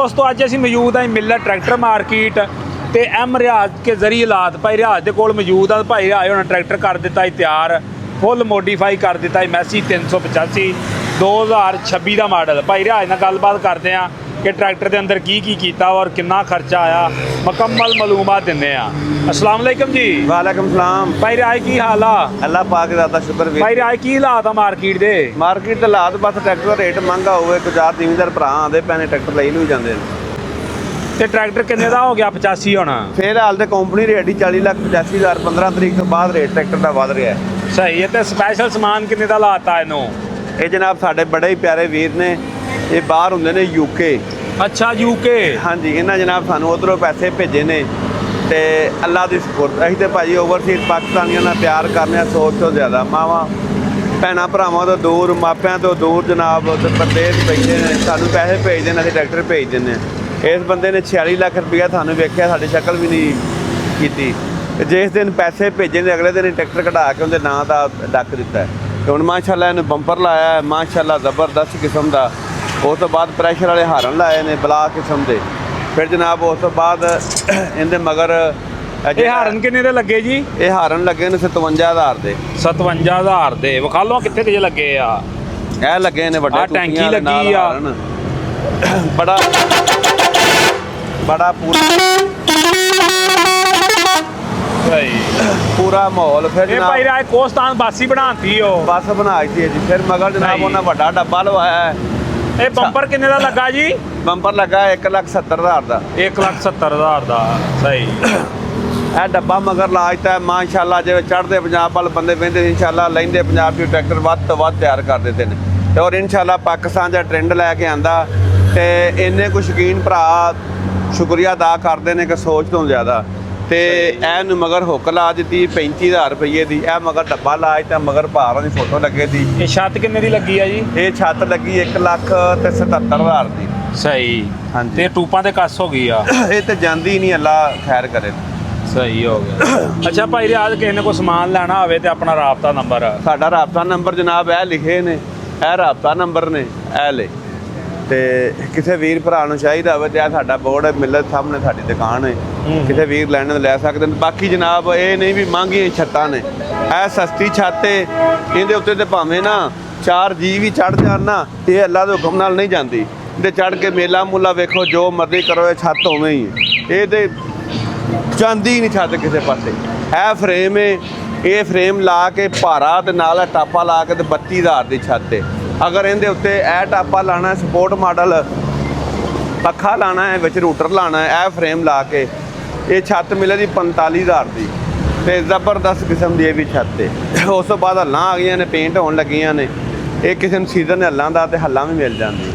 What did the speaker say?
दोस्तों अज असीं मौजूद हाँ मिलर ट्रैक्टर मार्केट ते एम रियाज के जरिए लात भाई रियाज के कोल मौजूद आ। भाई रियाज होना ट्रैक्टर कर दिता है तैयार, फुल मोडिफाई कर दिता है मैसी 385 2026 का मॉडल। भाई रियाज नाल गलबात करते हैं कि ट्रैक्टर के अंदर की कीता और कितना खर्चा आया, मुकम्मल मालूमात दिंदे आ। अस्सलाम वालेकुम जी। वालेकुम सलाम। भाई रियाज की हाल आ? अल्लाह पाक दा शुक्र। भाई रियाज की हालात आ मार्केट दे? मार्केट ਦੇ ਹਾਲਾਤ बस ट्रैक्टर ਦਾ रेट महंगा ਹੋਵੇ ਕੁਝ ਆ ਜ਼ਿਮੀਂਦਾਰ ਭਰਾ ਆਂਦੇ ਪੈਣੇ ਟਰੈਕਟਰ ਲਈ ਨੂੰ ਜਾਂਦੇ ਨੇ। ਤੇ ट्रैक्टर किन्ने ਦਾ हो गया? 85 होना। ਫਿਰ ਹਾਲ ਤੇ ਕੰਪਨੀ ਰੇਟ ਹੀ 40,85,000 15 ਤਰੀਕ ਤੋਂ ਬਾਅਦ ਰੇਟ ਟਰੈਕਟਰ ਦਾ ਵਧ ਰਿਹਾ ਹੈ। ਸਹੀ ਹੈ। ਤੇ ਸਪੈਸ਼ਲ ਸਮਾਨ ਕਿੰਨੇ ਦਾ ਲਾਤਾ ਇਹਨੂੰ? ਇਹ ਜਨਾਬ ਸਾਡੇ ਬੜੇ ਹੀ ਪਿਆਰੇ ਵੀਰ ਨੇ, ਇਹ ਬਾਹਰ ਹੁੰਦੇ ਨੇ ਯੂਕੇ। ਅੱਛਾ ਯੂਕੇ। ਹਾਂਜੀ ਇਹਨਾਂ ਜਨਾਬ ਸਾਨੂੰ ਉਧਰੋਂ ਪੈਸੇ ਭੇਜੇ ਨੇ ਤੇ ਅੱਲਾ ਦੀ ਸ਼ੁਕਰ ਅਸੀਂ ਤੇ ਭਾਜੀ ਓਵਰਸੀਜ਼ ਪਾਕਿਸਤਾਨੀਆਂ ਨਾਲ ਪਿਆਰ ਕਰਨੇ ਆ ਸੋਚ ਤੋਂ ਜ਼ਿਆਦਾ। ਮਾਵਾਂ ਭੈਣਾਂ ਭਰਾਵਾਂ ਤੋਂ ਦੂਰ, ਮਾਪਿਆਂ ਤੋਂ ਦੂਰ ਜਨਾਬ ਪ੍ਰਦੇਸ਼ ਬੈਠੇ ਨੇ, ਸਾਨੂੰ ਪੈਸੇ ਭੇਜਦੇ ਨੇ, ਅਸੀਂ ਟਰੈਕਟਰ ਭੇਜ ਦਿੰਦੇ ਹਾਂ। ਇਸ ਬੰਦੇ ਨੇ 46 ਲੱਖ ਰੁਪਇਆ ਸਾਨੂੰ ਵੇਖਿਆ, ਸਾਡੀ ਸ਼ਕਲ ਵੀ ਨਹੀਂ ਕੀਤੀ ਤੇ ਜਿਸ ਦਿਨ ਪੈਸੇ ਭੇਜੇ ਨੇ ਅਗਲੇ ਦਿਨ ਹੀ ਟਰੈਕਟਰ ਕਢਾ ਕੇ ਉਹਦੇ ਨਾਂ ਦਾ ਡੱਕ ਦਿੱਤਾ ਤੇ ਹੁਣ ਮਾਸ਼ਾਅੱਲਾ ਇਹਨੂੰ ਬੰਪਰ ਲਾਇਆ ਹੈ, ਮਾਸ਼ਾਅੱਲਾ ਜ਼ਬਰਦਸਤ ਕਿਸਮ ਦਾ। ਉਸ ਤੋਂ ਬਾਅਦ ਪ੍ਰੈਸ਼ਰ ਵਾਲੇ ਹਾਰਨ ਲਾਏ ਨੇ ਬਲਾ ਕਿਸਮ ਦੇ। ਫਿਰ ਜਨਾਬ ਉਸ ਤੋਂ ਬਾਅਦ ਇਹਦੇ ਮਗਰ ਇਹ ਹਾਰਨ ਕਿੰਨੇ ਦੇ ਲੱਗੇ ਜੀ? ਇਹ ਹਾਰਨ ਲੱਗੇ ਨੇ 57,000 ਦੇ। 57,000 ਦੇ ਵਿਖਾ ਲਓ ਕਿੱਥੇ ਕਿੱਥੇ ਲੱਗੇ ਆ। ਇਹ ਲੱਗੇ ਨੇ ਵੱਡੇ ਟੈਂਕੀ ਲੱਗੀ ਆ, ਬੜਾ ਪੂਰਾ ਮਾਹੌਲ। ਫਿਰ ਇਹ ਭਾਈ ਰਾਏ ਕੋਸਤਾਨ ਬਾਸੀ ਬਣਾਤੀ ਹੋ ਬੱਸ ਬਣਾ ਦਿੱਤੀ ਜੀ। ਫਿਰ ਮਗਰ ਜਨਾਬ ਉਹਨਾਂ ਵੱਡਾ ਡੱਬਾ ਲਵਾਇਆ ਹੈ। ਇਹ ਬੰਪਰ ਕਿੰਨੇ ਦਾ ਲੱਗਾ ਜੀ? ਬੰਪਰ ਲੱਗਾ 1,70,000 ਦਾ। 1,70,000 ਦਾ। ਸਹੀ। ਇਹ ਡੱਬਾ ਮਗਰ ਲਾ ਦਿੱਤਾ ਮਾਸ਼ਾਅੱਲਾ। ਜਿਵੇਂ ਚੜ੍ਹਦੇ ਪੰਜਾਬ ਵੱਲ ਬੰਦੇ ਵਹਿੰਦੇ ਇਨਸ਼ਾਅੱਲਾ ਲੈਂਦੇ ਪੰਜਾਬ ਦੇ ਟਰੈਕਟਰ ਵੱਧ ਤੋਂ ਵੱਧ ਤਿਆਰ ਕਰ ਦਿੱਤੇ ਨੇ ਤੇ ਔਰ ਇਨਸ਼ਾਅੱਲਾ ਪਾਕਿਸਤਾਨ ਦਾ ਟ੍ਰੈਂਡ ਲੈ ਕੇ ਆਂਦਾ ਤੇ ਇੰਨੇ ਕੁ ਸ਼ੌਕੀਨ ਭਰਾ ਸ਼ੁਕਰੀਆ ਅਦਾ ਕਰਦੇ ਨੇ ਕਿ ਸੋਚ ਤੋਂ ਜ਼ਿਆਦਾ। ਤੇ ਇਹਨੂੰ ਮਗਰ ਹੁੱਕ ਲਾ ਦਿੱਤੀ 35,000 ਰੁਪਏ ਦੀ। ਇਹ ਮਗਰ ਡੱਬਾ ਲਾ ਦਿੱਤਾ, ਮਗਰ ਭਾਰਾਂ ਦੀ ਫੋਟੋ ਲੱਗੇ ਦੀ। ਇਹ ਛੱਤ ਕਿੰਨੇ ਦੀ ਲੱਗੀ ਆ ਜੀ? ਇਹ ਛੱਤ ਲੱਗੀ 1,77,000 ਦੀ। ਸਹੀ। ਹਾਂਜੀ। ਤੇ ਟੂਪਾਂ ਤੇ ਕੱਸ ਹੋ ਗਈ ਆ। ਇਹ ਤੇ ਜਾਂਦੀ ਨਹੀਂ, ਅੱਲਾ ਖੈਰ ਕਰੇ। ਸਹੀ ਹੋ ਗਿਆ। ਅੱਛਾ ਭਾਈ ਰਿਆਜ਼ ਕਿਸੇ ਨੇ ਕੋਈ ਸਮਾਨ ਲੈਣਾ ਹੋਵੇ ਤੇ ਆਪਣਾ ਰਾਬਤਾ ਨੰਬਰ? ਸਾਡਾ ਰਾਬਤਾ ਨੰਬਰ ਜਨਾਬ ਇਹ ਲਿਖੇ ਨੇ, ਇਹ ਰਾਬਤਾ ਨੰਬਰ ਨੇ ਇਹ ਲੈ। ਤੇ ਕਿਸੇ ਵੀਰ ਭਰਾ ਨੂੰ ਚਾਹੀਦਾ ਹੋਵੇ ਤੇ ਇਹ ਸਾਡਾ ਬੋਰਡ ਹੈ, ਮਿਲਰ ਸਾਹਮਣੇ ਸਾਡੀ ਦੁਕਾਨ ਹੈ, ਕਿਸੇ ਵੀਰ ਲੈਣ ਲੈ ਸਕਦੇ ਨੇ। ਬਾਕੀ ਜਨਾਬ ਇਹ ਨਹੀਂ ਵੀ ਮਹਿੰਗੀਆਂ ਛੱਤਾਂ ਨੇ, ਇਹ ਸਸਤੀ ਛੱਤ ਹੈ। ਇਹਦੇ ਉੱਤੇ ਤੇ ਭਾਵੇਂ ਨਾ 4 ਜੀ ਵੀ ਚੜ੍ਹ ਜਾਣ ਨਾ, ਇਹ ਅੱਲਾ ਦੇ ਹੁਕਮ ਨਾਲ ਨਹੀਂ ਜਾਂਦੀ। ਤੇ ਚੜ੍ਹ ਕੇ ਮੇਲਾ ਮੂਲਾ ਵੇਖੋ, ਜੋ ਮਰਜ਼ੀ ਕਰੋ, ਇਹ ਛੱਤ ਉਵੇਂ ਹੀ ਹੈ। ਇਹ ਤੇ ਜਾਂਦੀ ਨਹੀਂ ਛੱਤ ਕਿਸੇ ਪਾਸੇ। ਇਹ ਫਰੇਮ ਹੈ, ਇਹ ਫਰੇਮ ਲਾ ਕੇ ਭਾਰਾ ਤੇ ਨਾਲ ਟਾਪਾ ਲਾ ਕੇ ਤੇ 32,000 ਦੀ ਛੱਤ ਹੈ। ਅਗਰ ਇਹਦੇ ਉੱਤੇ ਇਹ ਟਾਪਾ ਲਾਣਾ, ਸਪੋਰਟ ਮਾਡਲ ਪੱਖਾ ਲਾਣਾ ਹੈ, ਵਿੱਚ ਰੂਟਰ ਲਾਣਾ ਹੈ, ਇਹ ਫਰੇਮ ਲਾ ਕੇ ਇਹ ਛੱਤ ਮਿਲੇਗੀ 45,000 ਦੀ ਤੇ ਜ਼ਬਰਦਸਤ ਕਿਸਮ ਦੀ ਇਹ ਵੀ ਛੱਤ ਹੈ। ਉਸ ਤੋਂ ਬਾਅਦ ਹੱਲਾਂ ਆ ਗਈਆਂ ਨੇ, ਪੇਂਟ ਹੋਣ ਲੱਗੀਆਂ ਨੇ। ਇਹ ਕਿਸੇ ਨੂੰ ਸੀਜ਼ਨ ਹੱਲਾਂ ਦਾ ਤੇ ਹੱਲਾਂ ਵੀ ਮਿਲ ਜਾਂਦੀ।